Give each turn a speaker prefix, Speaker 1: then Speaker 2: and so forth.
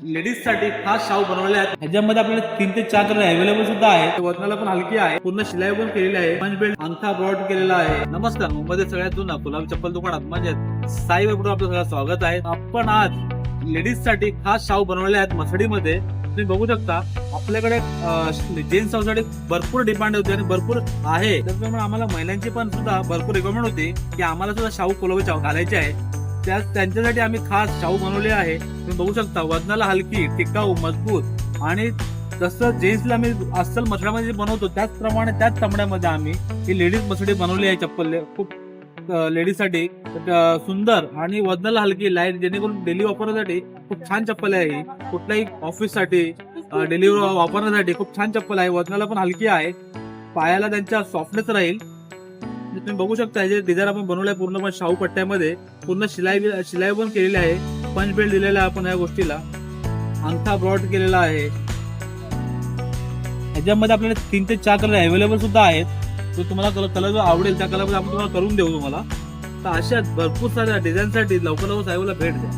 Speaker 1: Ladies साठी खास शाहू बनवले आहेत. ह्याच्यामध्ये आपल्याला 3 ते 4 कलर अवेलेबल सुद्धा आहे. वजनाला पण हलकी आहे. पूर्ण शिलाई पण केलेली आहे. पंच बेल्ट अंगठा ब्रॉड केलेला आहे. नमस्कार, मुंबईतील सगळ्यात जुना गुलाबी चप्पल दुकानात म्हणजे साई वेबवर आपलं सगळं स्वागत आहे. आपण आज लेडीज साठी खास शाहू बनवले आहेत मसडीमध्ये. तुम्ही बघू शकता आपल्याकडे जेंट्स साठी भरपूर डिमांड होती आणि भरपूर आहे. त्याचप्रमाणे आम्हाला महिलांची पण सुद्धा भरपूर रिक्वायरमेंट होती की आम्हाला सुद्धा शाहू कोलंबी घालायचे आहे. त्यांच्यासाठी आम्ही खास शाहू बनवले आहे. तुम्ही बघू शकता वजनाला हलकी, टिकाऊ, मजबूत आणि जसं जेंट्सला आम्ही अस्सल मसड्यामध्ये बनवतो त्याचप्रमाणे त्याच चमड्यामध्ये आम्ही ही लेडीज मसडी बनवली आहे. चप्पल खूप लेडीज साठी सुंदर आणि वजनाला हलकी लाईट, जेणेकरून डेली वापरण्यासाठी खूप छान चप्पल आहे. ही कुठल्याही ऑफिस साठी डेली वापरण्यासाठी खूप छान चप्पल आहे. वजनाला पण हलकी आहे. पायाला त्यांच्या सॉफ्टनेस राहील. तुम्ही बघू शकता हे डिझाईन आपण बनवलंय पूर्णपणे शाहू पट्ट्यामध्ये. पूर्ण शिलाई पण केलेली आहे. पंच बेल्ट दिलेला आहे आपण या गोष्टीला. अंगठा ब्रॉड केलेला आहे. ह्याच्यामध्ये आपल्याला 3 ते 4 कलर अवेलेबल सुद्धा आहेत. तो तुम्हाला कलर जो आवडेल त्या कलरमध्ये आपण तुम्हाला करून देऊ तुम्हाला. तर अशा भरपूर साऱ्या डिझाईनसाठी लवकर साहेबाला भेट द्या.